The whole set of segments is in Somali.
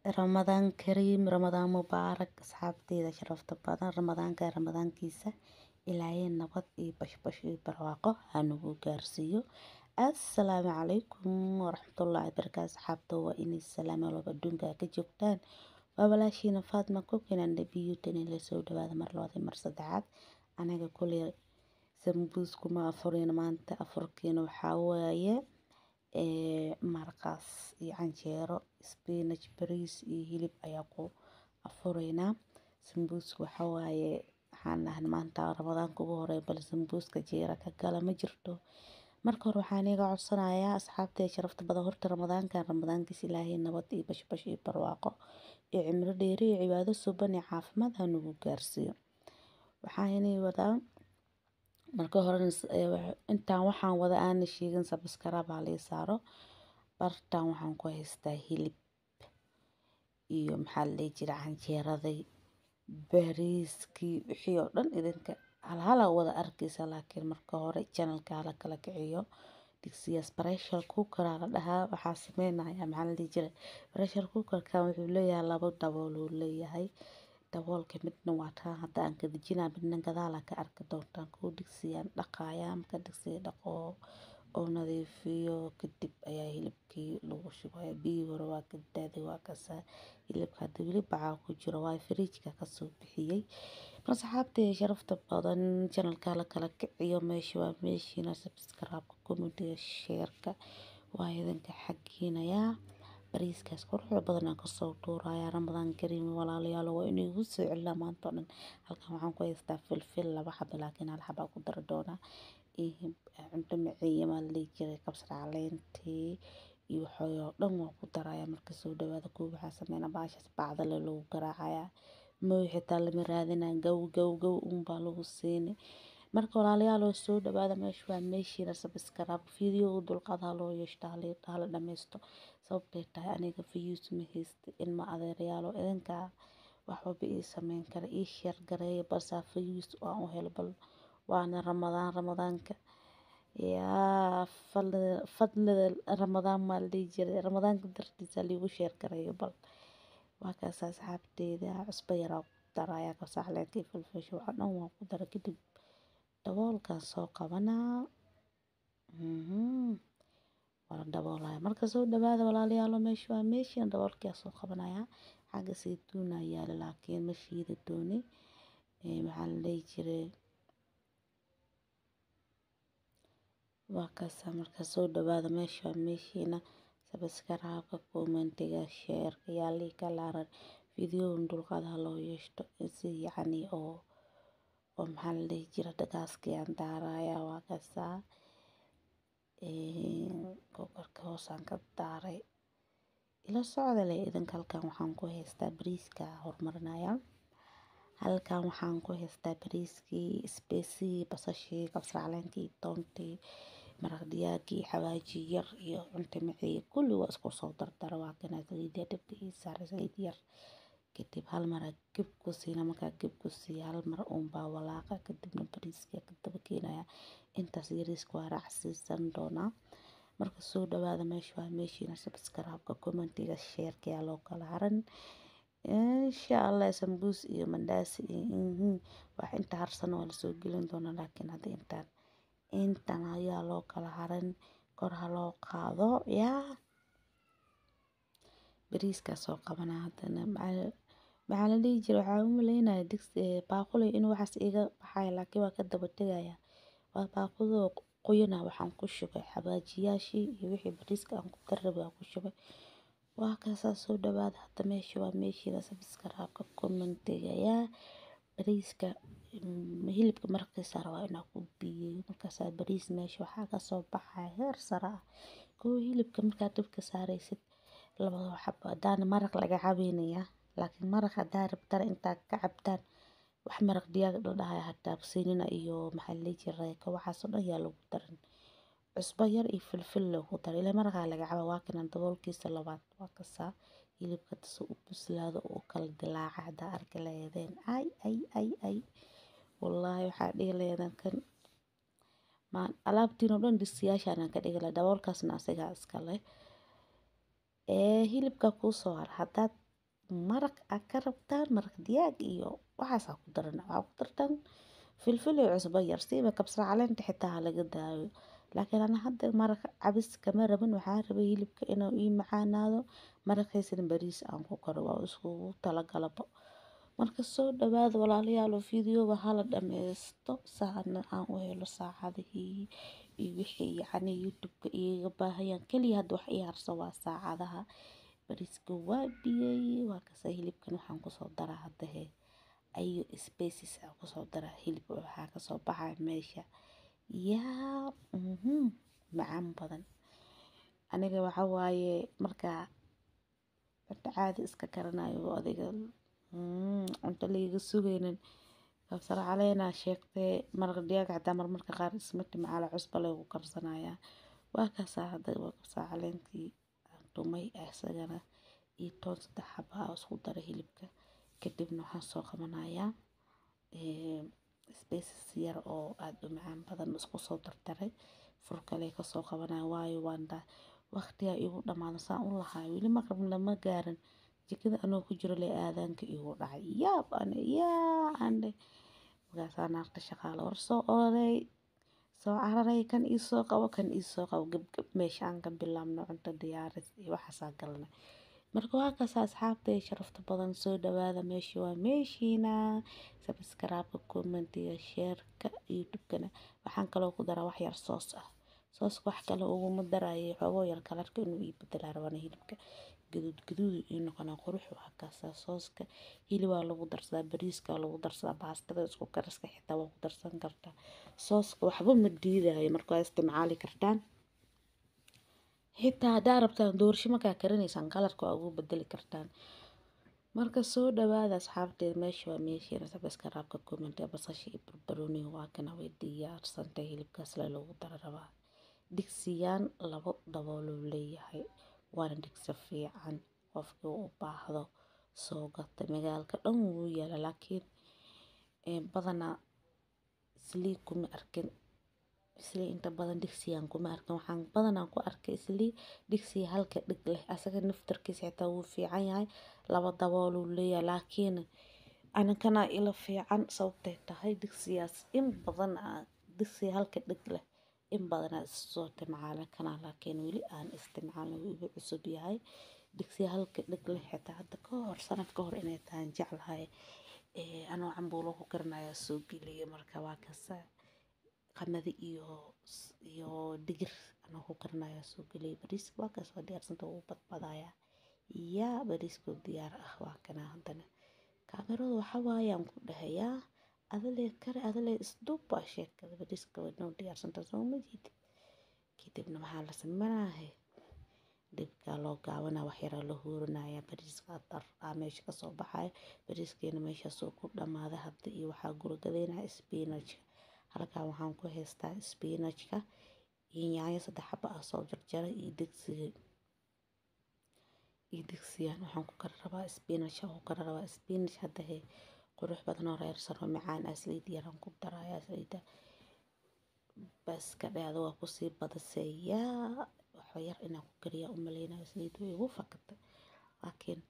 رمضان كريم رمضان مبارك أصحابتي إذا شرفت بدن رمضان كان رمضان كيسة إلهي النبض بش بش برواقه هنو جارسيو. السلام عليكم ورحمة الله وبركاته أصحابته وإني السلام على بدون كجوكتان وبلاشينا فاطمة كوكين عند بيوتين اللي سود هذا مرة مرصدعات أنا كل سمبوسكم أفرين ما أنت أفركين وحاوية maraqaas iyo canjeero spinach bariis iyo hilib ayaa ku afureynaa. Sambuuska waxaa waaye waxaan dhahnay maanta ramadaanka ugu horeeya bal sambuuska jeera ka gala ma jirto. Marka hore waxaan iga codsanayaa asxaabtay sharafta badan horta ramadaankiis ilaahay nabad iyo bashbash iyo barwaaqo iyo cimro dheeri iyo cibaado suban iyo caafimaad ha nagu gaarsiiyo. Waxaan inay wadaan marka hore intaan waxaan wada aan sheegin subscribe ha lii saaro. Bartaan waxaan ku haystaa hilib iyo maxaa la jira canjeeraday bariiskii wixii oo dhan idinka hal wada arkaysa laakiin marka hore channelka la kala kiciyo digsiyaas pressure cooker la dhahaa waxaa sameynaya maxaa la jira pressure cooker kan wuxuu leeyahay labo dabool uu leeyahay. daboolka midna waa taan hadda aan ka dejinaa midna gadaal ka arki doontaan ku digsiyaan dhaqaaya marka digsiga dhaqo oo nadiifiyo kadib ayaa hilibkii lagu shubaya biyo hore waa ka daaday waa ka saa hilibka hadda weli bacaa ku jiro waa fridge-ka ka soo bixiyay. Asxaabtay sharafta badan channelka la kala kiciyo meesha waa meeshina subscribe comment share-ka waa idinka xaqiinaya bariiskaas quruxda badan aan ka soo tuuraya ramadaan kariim walaalayaal waa inay ugu soo celina maanta dhan halkan waxaan ku haystaa filfil laba xabo laakiin hal xabo ku dar doona cunto macaan ma la jiray kabsar caleentii iyo waxoo dhan waa ku daraya marka soo dhawaada ku waxa sameeyna baashas bacda lagu garaacaya mooy xitaa lama raadina gow baa lagu siinay. Marka walaalayaal oo soo dhawaada meesha waa meeshina subscribe video dulqaad loo yeeshto hala dhameysto sababtay tahay aniga views ma haysto in ma adeerayaal idinka wax walba ii sameyn kara ii share gareeyo bas views aan u helo bal waana ramadaanka yaa fadlan ramadaan ma la jiray ramadaanka dartiisa liigu share gareeyo bal waa kaas asxaabteyda cusba yar daraya ka saxleekii filfish waxa dhan waa ku dara kadib daboolkan soo qabanaa wala daboolaya marka soo dhawaada walaalayaal meesha waa meesha daboolka soo qabanaya xagga saytuun ayaa laakiin ma shiidi dooni maxaa la jiray waa kaas marka soo dhawaada meesha waa meeshina subscribe comment-ga share yaa lii kala video dulqaad loo yeeshto si yacni oo maxaa la jira dagaaskii aan daaraya waa kaas kokorka hoosaan ka daaray ila socda leh idinka halkan waxaan ku haystaa bariiska hormarinaya halkan waxaan ku haystaa bariiskii spicy basashii kabsar caleentii toontii maraq digaagii xawaaji yar iyo cunto macaan kulli waa isku soo dardara waa kana saliid dabka ii saaray saliid yar kadib hal mar gib ku siina marka gib ku sii hal mar baa walaaqa kadibna bariiska ka daba keenaya intaas yariiska waa raacsiisan doonaa. Marka soo dhawaada meesha waa meeshina subscribe comment-ga share-ka yaa loo kala haran insha Allah sambuus iyo mandaasi wax inta harsan waa la soo gelin doonaa laakiin hadda intaan ayaa loo kala haran kor ha loo qaado yaa bariiska soo qabanaa hadana maxaa la dhihi jiray waxaa u maleynayaa digsi baaquli in waxaas iga baxay laakiin waa ka daba tagaya waa baaquli qoyana waxaan ku shubay xawaajiyaashii iyo wixii bariiska aan ku darabay aan ku shubay waa kaas soo dhawaada hadda meesha waa meeshina subscribe comment-ga yaa bariiska hilibka marqiisa waa inaa ku biyo markaas bariis meesha waxaa ka soo baxay heer sare koo hilibka markaa dabka saaraysid labada xabo hadaan maraq laga cabeynaya laakiin maraq hadaa rabtaan inta ka cabtaan wax maraq digaag la dhahay hataa siinina iyo maxaa la jiray ka waxaas oo dhan yaa lagu darin cusbo yar iyo filfil lagu daray ilaa maraqa laga cabo waa kana daboolkiisa labaad waa kaasa hilibka soo u bislaado oo kala dilaaca hadaa arki leedeen ay wallahi waxaa dhihi leedan kan ma alaabtiin oo dhan disyaashan ka dhigay daboolkaasna asaga iska leh hilibka ku soo har hadaad maraq aad ka rabtaan maraq digaag iyo waxaasaa ku daran waxaa ku dartaan filfil iyo cusbo yar siiba kabsar caleenta xitaa ha laga daayo laakiin ana hadda maraq cabis kama rabin waxaa rabay hilibka inuu ii macaanaado maraqiisana bariis aan ku karo waa iskugu talagalabo marka soo dhawaada walaalayaal oo fiidiyooga hala dhameysto saana aan u helo saacadihii iyo wixii yacni youtube-ka iiga baahayaan keliya hadda wax ii harso waa saacadaha bariiska waa biyey waa kasa hilibkan waxaan kusoo daraa hadda hee ayo spaces aan kusoo daraa hilib waxaa kasoo baxaya meesha yaa macaan badan aniga waxa waaye markaa cunto caadi iska karanayo adiga cunto liiga sugaynin kabsar caleena sheegtee maraq digaag xataa marmarka qaar ismati macaala cusba lagu karsanayaa waa kaasaa hadda waa kabsar caleentii tumay isagana iyo toon 3 xabo ah isku dara hilibka kadibna waxaan soo qabanayaa spaces yar oo aad u macaan badan isku soo dardaray fur kale ka soo qabanaya waayo waanda waqtiga igu dhamaado saan u lahaay weli maqrib lama gaarin jikada anoo ku jiro le aadaanka igu dhacay yaab ande markaasaan naagta shaqaale war soo oday soo cararay kan isoo qabo gabgab meesha aan ka bilaabno cunto diyaaris iyo waxaasaa galnay marka waa kaas asxaabtay sharafta badan soo dhawaada meeshii waa meeshiina subscribe commentiga shareka youtube-kana waxaan kaloo ku daraa wax yar soos ah sooska wax kale uguma daraayo xogo yar kalarka inuu ii bedelaa rabana hilibka gaduud iyo noqona qurux waa kaas sooska hilib waa lagu darsadaa bariiska waa lagu darsadaa baastada isku kariska xitaa waa ku darsan kartaa sooska waxba ma diidayo marka waa isticmaali kartaan xitaa haddaa rabtaan doorsho markaa karinaysaan kalarka waa ugu bedeli kartaan marka soo dhawaada asxaabteed meesha waa meeshiina subscribe comment basasha iyo barbarooni waa kana way diyaarsantay hilibkaas lagu dara rabaa digsiyaan 2 dabool uu leeyahay waana digsi fiican qofkii u baahdo soo gata magaalka dhan wuu yaala laakiin badanaa saliid kuma arkin isla inta badan digsiyan kuma arkin waxaan badanaa ku arkay isla digsi halka dhig leh asaga naftarkiisa xitaa wuu fiican yahay 2 dabool uu leeyahay laakiin anakana ila fiican sababtay tahay digsiyaas in badan digsi halka dhig leh in badan soo isticmaala kana laakiin weli aan isticmaalno wuu cusub yahay digsi halka dhig leh xitaa hadda ka hor sanad ka hor inay tahay jeclahay anoo cambuulo ku karanayo soo geliyo marka waa kasa qamadi iyo digir anoo ku karanayo soo geliyo bariiska waa kaas waa diyaarsanta uu badbadaya yaa bariiska diyaar ah waa kana hadana kaamirada waxa waayaan ku dhahayaa adale isduuba sheekada bariiska waa diyaarsanta soo ma jeedid kadibna maxaa la sameeyaa dibka loo gaawana wax yar la huurinaya bariiska dar meesha ka soo baxay bariiskeena meesha soo ku dhamaaday hadda iyo waxa gurgadeynaa spinach halka waxaan ku haystaa spinachka iyo yaanyo 3 xabo ah soo jarjaray iyo digsiyan waxaan ku karrabaa spinach hadda qurux badan oo reer saro macaan asliid yaran ku daraya asliida bas ka dhaado waa ku sii badasaya waxa yar inaan ku kariyo u maleynaa asliid way ugu fakatay laakiin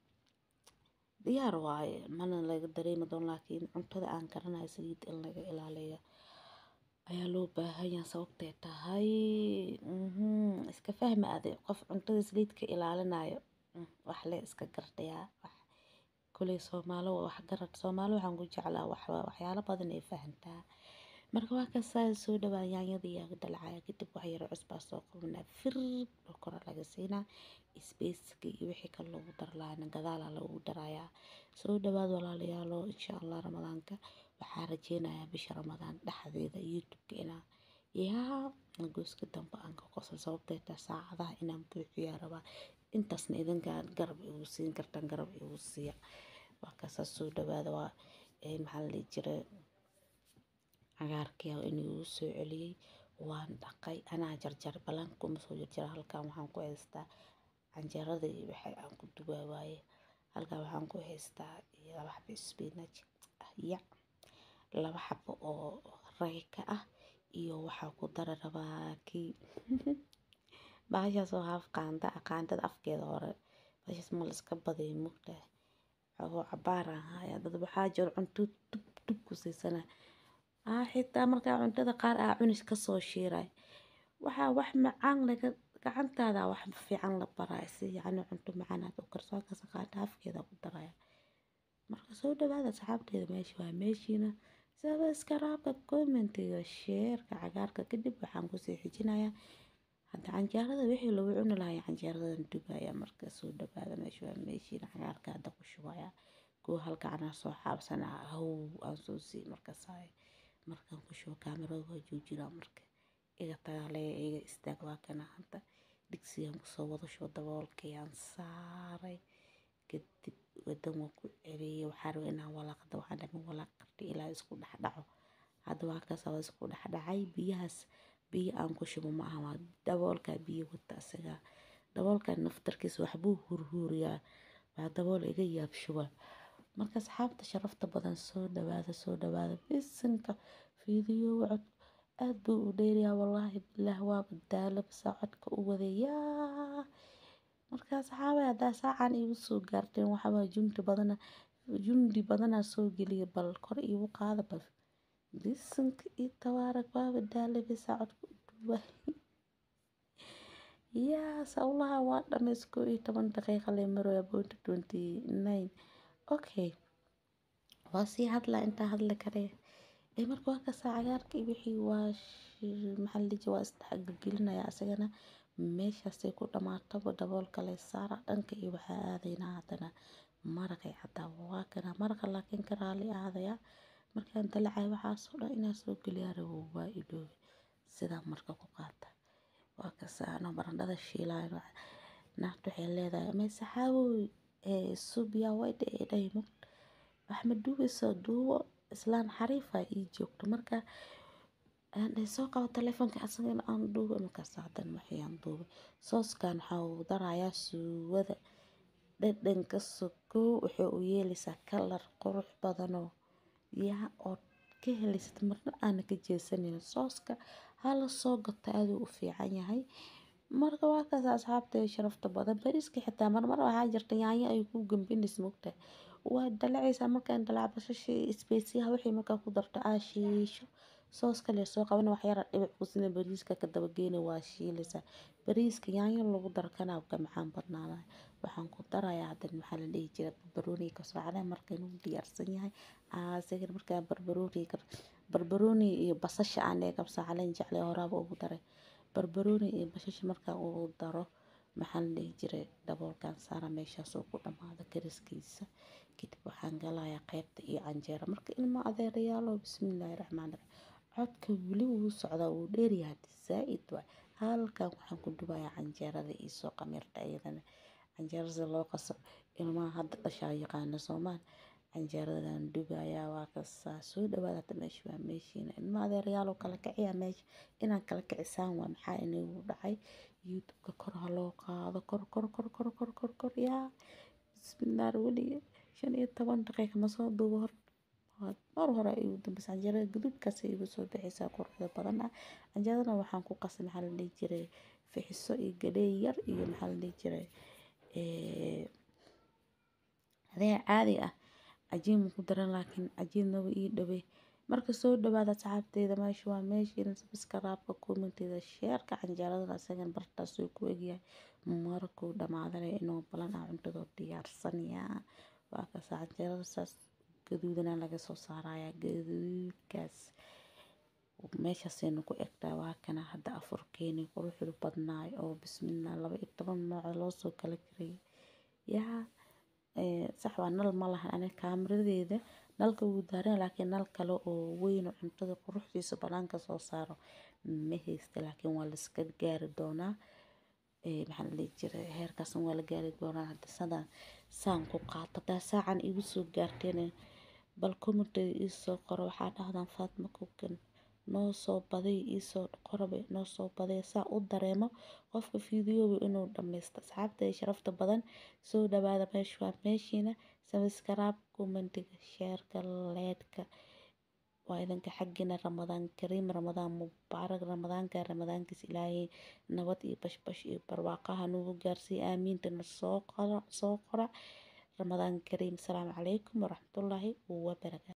diyaar waaye mana laga dareemi doon laakiin cuntada aan karanayo asliid in laga ilaaliyo ayaa loo baahan yahay sababtay tahay iska fahma adeeg qof cuntada asliidka ilaalinayo wax le iska gardaya kulay Soomaali wax garad Soomaali waxaan ku jeclaa waxyaalo badan ay fahantaa marka waa ka soo dhawaan yaanyada iyo dalcaya kadib wax yar cusba soo qabnaa kor laga siinaa space-ka iyo wixii kale lagu darlaana gadaal lagu darayaa soo dhawaad walaalayaal insha Allah ramadaanka waxaan rajeynayaa bisha ramadaan dhexdeeda youtube-ka inaan gooska dambe aan ka qosol sababtay tahay saacadaha inaan buuxiyo rabaa intaasna idinka garab igu siin kartaan garab igu siiya waa ka soo dhawaada waa maxaa la jiray cagaarkii inuu soo celiyay waan dhaqay anaa jarjar balan kuma soo jarjar halkan waxaan ku haystaa canjeerada iyo waxa aan ku dubaaway halkan waxaan ku haystaa 2 xabo spinach ya 2 xabo oo rayka ah iyo waxa ku dararabaa kii baashaas oo qaandada afkeeda hore baashaas ma la iska baday mugta waxaa cabaara haya dad waxaa jiro cunto tub ku siisana xitaa markaa cuntada qaar cunis kasoo shiiray waxaa wax macaan laga gacantaada wax fiican la baraa si yacni cunto macaan aad u karso halkaas qaata afkeeda ku daraya marka soo dhawaada asxaabteeda meesha waa meeshiina sabskaraabka commentiga sheerka cagaarka kadib waxaan kusii xijinayaa hadda canjeerada wixii lagu cuni lahaa canjeeradan dubaya marka soo dhawaada meesha waa meeshiina cagaarka hadda ku shubaya kuwa halkaana soo xaabsana haw aan soo sii markaan ku shubo kaamirada waa joojinaa marka iga tagaale iga istaag waa kana hanta digsigan kusoo wada shubo daboolkayaan saaray kadib wadan waa ku celiyay waxaa rabaa inaan walaaqda waxaan dhamin walaaq qarti ilaa isku dhexdhaco hadda waa kaas waa isku dhexdhacay biyahaas biyo aan ku shubo ma aha waa daboolka biyo wata asaga daboolka naftarkiisa waxbuu hurhuriyaa waa dabool iga yaab shuba marka asxaabta sharafta badan soo dhawaada bisinka fiidiyo wacd aad buu u dheeriyaa wallaahi bilaah waa badaalab saacadka u wadayaa marka asxaabay haddaa saacan igu soo gaarteen waxaa jundi badana soo geliya bal kor igu qaada bal bisinka iyo tabaarak waa badaalab saacadka u duuba yaa sawlaha waa dhammaysko 10 daqiiqo le maraya 29 okay waa sii hadla intaa hadla karee marka waa kasaa cagaarka iyo wixii waa maxaliji waa isdhexgelgelinaya asagana meeshaasay ku dhamaataba daboolka le saara dhanka iyo waxaa aadaynaa haddana maraqay xataa waa kana maraqa laakiin ka raali aadaya markaan dalacay waxaasoo dhan inaa soo geliyaa rabo waa idhoobi sidaa marka ku qaata waa kasaa ano barandhada shiilayo naagta waxay leedahay may saxaaboy subiya way dhahay axmed duubeyso duubo islaan xariifa ii joogto marka aan soo qabo telefoonka asagana aan duubo markaas hadan waxaan duubay sooskan waxaa uu darayaa suugada dhadhanka sokow wuxuu u yeelaysaa kalar qurux badanoo yaa oo ka helaysad marna aan ka jeesanin sooska hala soo gato aad u fiican yahay marka waa kaas asxaabta sharafta badan bariiska xitaa marmar waxaa jirta yaanyo ay ku gambinayso mogta waa dalacaysaa markaan dalac basasha isbeysiyaha wixii markaa ku darto shiisho soos kale soo qaban wax yar dhibic ku sina bariiska ka daba geena waa shiilaysaa bariiska yaanyo lagu darkana ka macaan badnaada waxaan ku darayaa hadan maxaa la dhihi jiray barbarooni ka soo caleen marka inuu diyaarsan yahay asaga markaa barbarooni iyo basasha aan kabsa caleen jeclay horaaba ugu daray barbarooni iyo basasha markaa uu daro maxaa la dhihi jiray daboolkan saara meeshaas oo ku dhamaada kariskiisa kadib waxaan galayaa qaybta iyo canjeera marka ilmo adeerayaalo bismillaahi raxmaani raxiim codka weli wuu socdaa wuu dheeryahay zaaid waay halkan waxaan ku dubayaa canjeerada iyo soo qamirta iyadana canjeerada loo qaso ilmaha hadda dhashaa yaqaana soomaan canjeeradan dubayaa waa kasaa soo dhawaada meesha waa meeshiina ilmo adeerayaalo kala kiciya meesha inaan kala kicisaan waa maxaa inagu dhacay youtube-ka kor ha loo qaado kor yaa bismillaahi weli 15 daqiiqo ma soo duubo mar hore igu dambaysa canjeerada gaduudkaas igu soo bixaysaa quruxda badan canjeeradana waxaan ku qasay maxaa la dhihi jiray fixiso iyo galey yar iyo maxaa la dhihi jiray hadee caadi cajiin ku daran laakiin cajiinaba ii dhawey marka soo dhawaada asxaabteeda meesha waa meeshiina sabskaraabka commentiga sheerka canjeeradana asagan bartaas uu ku egyahay markuu dhamaadana inuu balan cuntada diyaarsanaya waa kaas canjeerada saas gaduudana laga soo saaraya gaduudkaas meeshaasaynu ku egtaa waa kana hadda afurkeeni quruxda badnaay oo bismillaah 12 nooc loo soo kala kariyay yaa sax waa nal ma lahan aniga kaamiradeeda nalka wuu daaran laakiin nal kale oo weyn cuntada quruxdiisa banaanka soo saaro ma haysta laakiin waa la iska gaari doonaa maxaa la dhihi jiray heerkaas waa la gaari doonaa hadda saan ku qaato taa saacan igu soo gaarteen bal commentiga ii soo qoro waxaa dhahdaan Faatma Cooking noo soo baday ii soo qorabe noo soo baday saa u dareemo qofka fiidiyowga inuu dhameysto asxaabta sharafta badan soo dhawaada meesha waa meeshiina subscribe commentiga sheerka leedka waa idinka xaggina ramadaan kariim ramadaan mubaarak ramadaankiis ilaahay nabad iyo bashbash iyo barwaaqaha nagu gaarsiiyo aamiintana soo qora رمضان كريم. السلام عليكم ورحمة الله وبركاته.